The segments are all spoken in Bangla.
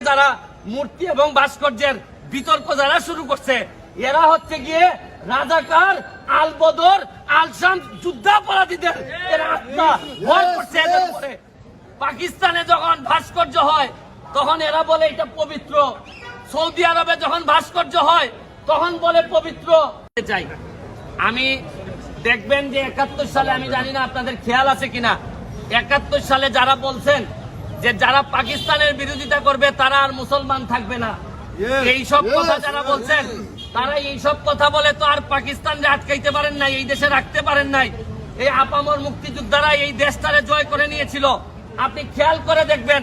যারা মূর্তি এবং ভাস্কর্যের বিতর্ক যারা শুরু করছে, এরা হচ্ছে গিয়ে রাজাকার, আল বদর, আল শাম যুদ্ধাপরাধীদের এরা আত্মা ভর করছে এদের উপরে। পাকিস্তানে যখন ভাস্কর্য হয় তখন এরা বলে এটা পবিত্র, সৌদি আরবে যখন ভাস্কর্য হয় তখন বলে পবিত্র। চাই আমি দেখবেন যে 71 সালে, আমি জানি না আপনাদের খেয়াল আছে কিনা, 71 সালে যারা বলছেন যে যারা পাকিস্তানের বিরোধিতা করবে তারা আর মুসলমান থাকবে না, এই সব কথা যারা বলছেন তারা এই সব কথা বলে তো আর পাকিস্তানকে আটকাইতে পারেন নাই, এই দেশে রাখতে পারেন নাই। এই আপামর মুক্তিযোদ্ধারা এই দেশটারে জয় করে নিয়েছিল। আপনি খেয়াল করে দেখবেন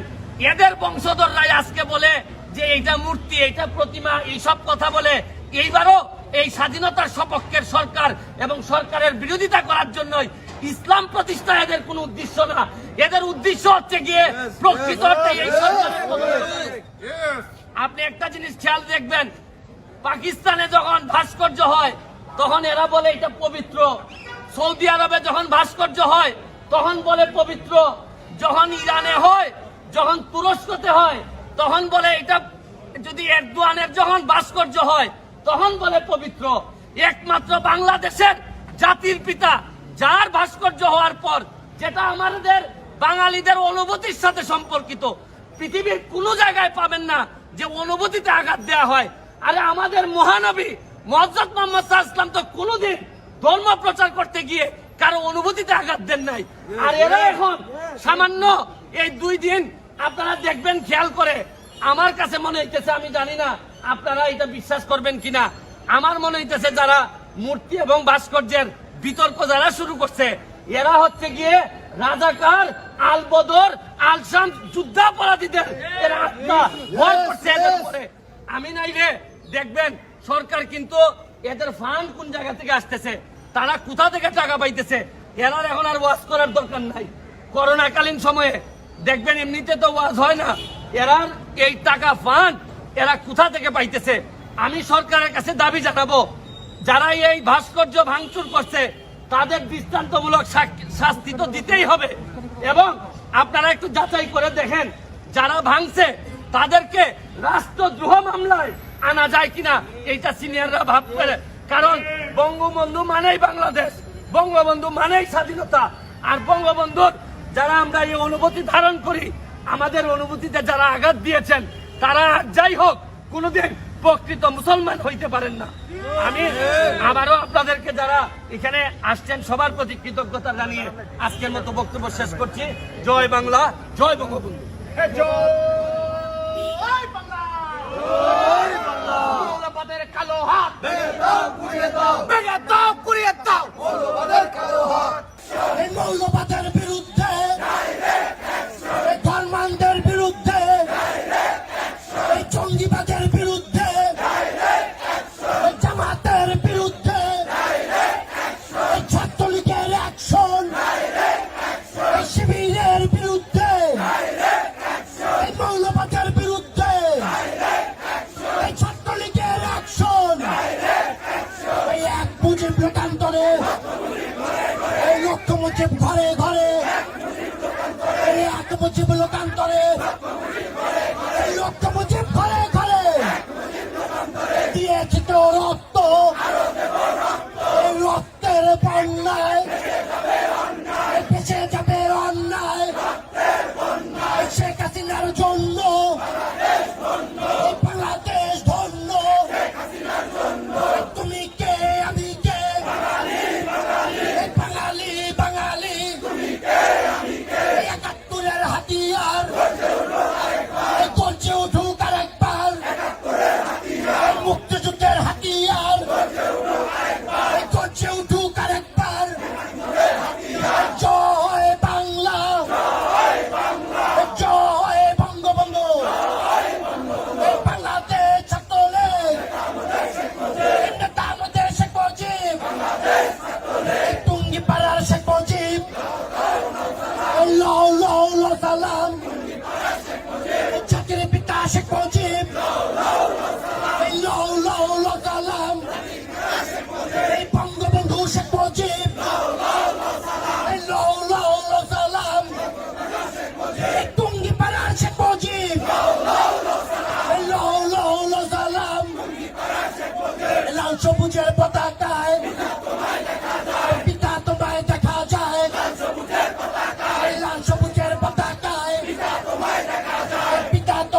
এদের বংশধররাই আজকে বলে যে এইটা মূর্তি, এইটা প্রতিমা, এই সব কথা বলে এইবারও এই স্বাধীনতার সপক্ষের সরকার এবং সরকারের বিরোধিতা করার জন্যই ইসলাম প্রতিষ্ঠা এদের কোন উদ্দেশ্য না। এদের উদ্দেশ্য হচ্ছে গিয়ে প্রকৃত অর্থে এই সরকারের। আপনি একটা জিনিস খেয়াল দেখবেন, পাকিস্তানে যখন ভাস্কর্য হয় তখন এরা বলে এটা পবিত্র, সৌদি আরবে যখন ভাস্কর্য হয় তখন বলে পবিত্র, যখন ইরানে হয়, যখন তুরস্কতে হয় তখন বলে এটা, যদি এরদোয়ানের যখন ভাস্কর্য হয় তখন বলে পবিত্র। একমাত্র বাংলাদেশের জাতির পিতা যার ভাস্কর্য হওয়ার পর, যেটা আমাদের বাঙালিদের অনুভূতির সাথে সম্পর্কিত, পৃথিবীর কোনো জায়গায় পাবেন না যে অনুভূতিতে আঘাত দেওয়া হয়। আরে আমাদের মহানবী মুহাম্মদ মুহাম্মদ সাল্লাল্লাহু আলাইহি ওয়াসাল্লাম তো কোনোদিন ধর্ম প্রচার করতে গিয়ে কারো অনুভূতিতে আঘাত দেন নাই। আর এরা এখন সামান্য এই 2 দিন আপনারা দেখবেন খেয়াল করে, আমার কাছে মনে হইতেছে, আমি জানি না আপনারা এটা বিশ্বাস করবেন কিনা, আমার মনে হইতেছে যারা মূর্তি এবং ভাস্কর্যের বিতর্ক যারা শুরু করছে এরা হচ্ছে গিয়ে রাজাকার, আল বদর, আল শাম যুদ্ধাপরাধীদের এরা আত্মা ভর করছে এদের উপরে। আমি নাই রে, দেখবেন সরকার কিন্তু এদের ফান্ড কোন জায়গা থেকে আসতেছে, তারা কোথা থেকে টাকা পাইতেছে, এরা এখন আর ওয়াজ করার দরকার নাই। করোনাকালীন সময়ে দেখবেন এমনিতে তো ওয়াজ হয় না, এরা এই টাকা ফান্ড এরা কোথা থেকে পাইতেছে। আমি সরকারের কাছে দাবি জানাবো, যারা এই ভাস্কর্য ভাঙচুর করছে তাদের দৃষ্টান্তমূলক শাস্তি তো দিতেই হবে। এবং আপনারা একটু যাচাই করে দেখেন যারা ভাঙছে তাদেরকে রাষ্ট্রদ্রোহ মামলায় আনা যায় কিনা, এইটা সিনিয়ররা ভাব করে। কারণ বঙ্গবন্ধু মানেই বাংলাদেশ, বঙ্গবন্ধু মানেই স্বাধীনতা। আর বঙ্গবন্ধুর যারা আমরা এই অনুভূতি ধারণ করি, আমাদের অনুভূতিতে যারা আঘাত দিয়েছেন তারা যাই হোক কোনোদিন প্রকৃত মুসলমান হইতে পারেন না। আমি আবারও আপনাদেরকে যারা এখানে আসছেন সবার প্রতি কৃতজ্ঞতা জানিয়ে আজকের মতো বক্তব্য শেষ করছি। জয় বাংলা, জয় বঙ্গবন্ধু। কালো হাত মৌলবাদের বিরুদ্ধে, ধর্মান্ধের বিরুদ্ধে, জঙ্গিবাদের বিরুদ্ধে, জামাতের বিরুদ্ধে, ছাত্রলীগের অ্যাকশন, শিবিরের বিরুদ্ধে, মৌলবাদের বিরুদ্ধে, ছাত্রলীগের অ্যাকশন, এক মুজিব লোকান্তরে, লক্ষ মুজিব ঘরে ঘরে, এক মুজিব লোকান্তরে, লক্ষ মুজিব ঘরে ঘরে দিয়েছে তো রক্ত, এই রক্তের বন্যায় ভেসে যাবে অন্যায়। শেখ হাসিনার জন্য বাংলাদেশ ধন্য, তুমি কে আমি কে, বাঙালি বাঙালি, 71-এর হাতিয়ার গর্জে উঠুক আরেকবার, মুক্তিযুদ্ধের হাতিয়ার গর্জে উঠুক আরেকবার।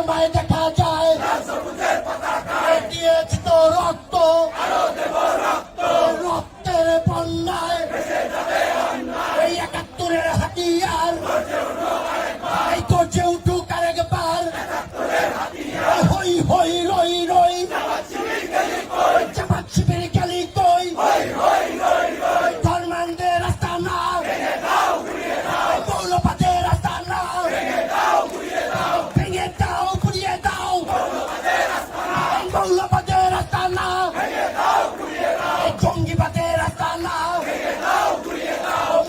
তোমায় দেখা যায় দিয়েছি তো রক্ত রক্তের বন্যায় এই ৭১-এর হাতিয়ার এই গর্জে উঠুক আরেকবার হই হই রই রই জামাত শিবির গেলি কই ধর্মান্ধের রাস্তা না মৌলবাদের রাস্তা না ভেঙে দাও পুড়িয়ে দাও মৌলবাদের রাস্তা না জঙ্গিবাদের রাস্তা না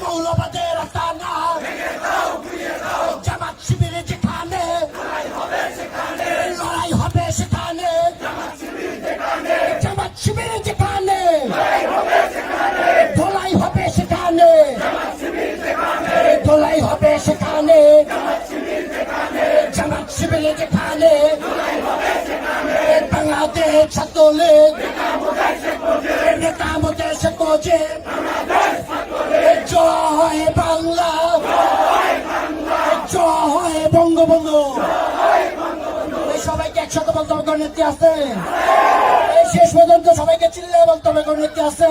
মৌলবাদের রাস্তা না জামাত শিবিরে যেখানে লড়াই হবে সেখানে জামাত শিবিরে যেখানে ধোলাই হবে সেখানে ধোলাই হবে সেখানে জামাত শিবিরে যেখানে বাংলাদেশ ছাত্রলীগ নেতা মোদের সে কোচে জয় বাংলা জয় বঙ্গবন্ধু এই সবাইকে একসাথে বলতে হবে কোন নেত্রী আছে এই শেষ পর্যন্ত সবাইকে চিল্লে বলতে হবে কোন নেত্রী আছে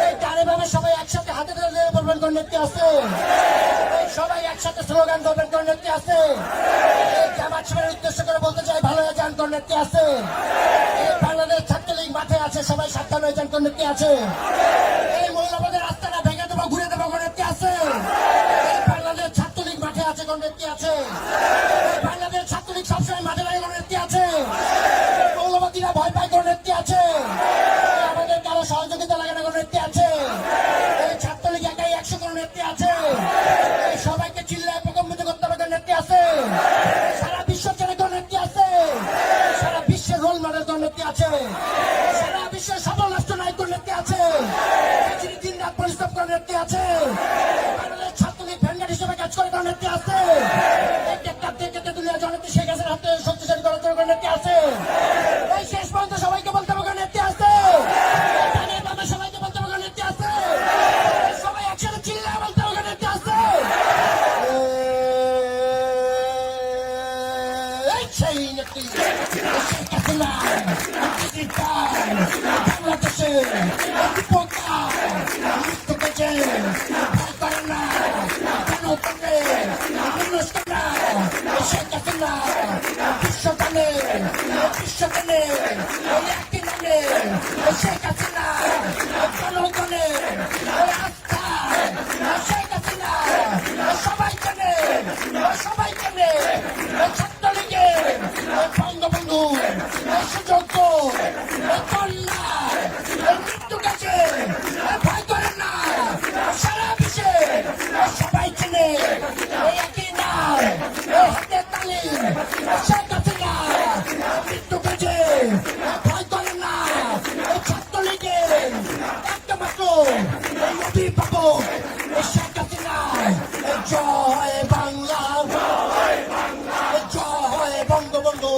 এই ডানে বামে সবাই একসাথে হাতে ধরে বলবেন কোন নেত্রী আছে এই সবাই একসাথে স্লোগান ধরবেন কোন নেত্রী আছে এই জামাত শিবিরের উদ্দেশ্য করে বলতে চাই ভালো হয়ে যান কোন নেত্রী আছে এই বাংলাদেশ ছাত্রলীগ মাঠে আছে সবাই সাবধান হয়ে যান কোন নেত্রী আছে এই মৌলবাদের রাস্তাটা ভেঙে দেবো ঘুরে দেবো কোন নেত্রী আছে এই বাংলাদেশ ছাত্রলীগ মাঠে আছে কোন নেত্রী আছে এই বাংলাদেশ ছাত্রলীগ সবসময় মাঠে লাগে কোন নেত্রী আছে মৌলবাদীরা ভয় পায় কোন নেত্রী আছে আমাদের কারো সহযোগিতা লাগে না কোন নেত্রী আছে এই ছাত্রলীগ একাই ১০০ কোন নেত্রী আছে এই সবাইকে চিল্লায় প্রকম্পিত করতে হবে কোন নেত্রী আছে সারা বিশ্ব চেনে কোন নেত্রী আছে সারা বিশ্বের রোল মডেল কোন নেত্রী আছে সারা বিশ্বের সফল রাষ্ট্র নায়ক কোন নেত্রী আছে যিনি দিন রাত পরিশ্রম কোন নেত্রী আছে বাংলাদেশ ছাত্রলীগ ভ্যানগার্ড হিসেবে কাজ করে কোন নেত্রী আছে দুনিয়া জননেত্রী শেখ হাসিনার হাতে শক্তিশালী করার জন্য কোন নেত্রী আছে এই শেষ পর্যন্ত সবাইকে বলতে হবে কোন নেত্রী আছে ডানে বামে সবাইকে বলতে হবে কোন নেত্রী আছে সবাই একসাথে চিল্লায় বলতে হবে কোন নেত্রী আছে এই সেই নেত্রী শেখ হাসিনা বাংলাদেশের পোকা মৃত্যু পেয়েছে ভয় করে না কেন করে মানুষ না শেখ হাসিনা বিশ্বকালে একটি নামে শেখ হাসিনা জনগণে আস্থা শেখ হাসিনা সবাই জানে ছাত্রলীগের বঙ্গবন্ধু সুযোগ্য কন্যা মৃত্যু গেছে ভয় করেন না সারা বিশ্বে সবাই চেনে একই নাম হাতে তালিম শেখ হাসিনা মৃত্যু গেছে ভয় করেন না ছাত্রলীগের একটা মাত্র অভিভাবক শেখ হাসিনা জয় বাংলা জয় বঙ্গবন্ধু